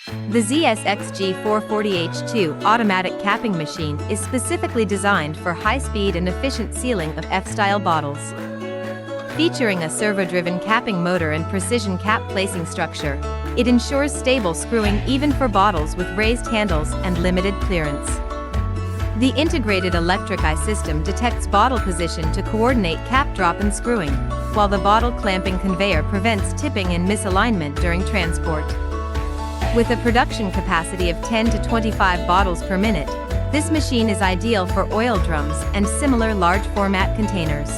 The ZS-XG440H2 automatic capping machine is specifically designed for high-speed and efficient sealing of F-style bottles. Featuring a servo-driven capping motor and precision cap placing structure, it ensures stable screwing even for bottles with raised handles and limited clearance. The integrated electric eye system detects bottle position to coordinate cap drop and screwing, while the bottle clamping conveyor prevents tipping and misalignment during transport. With a production capacity of 10 to 25 bottles per minute, this machine is ideal for oil drums and similar large format containers.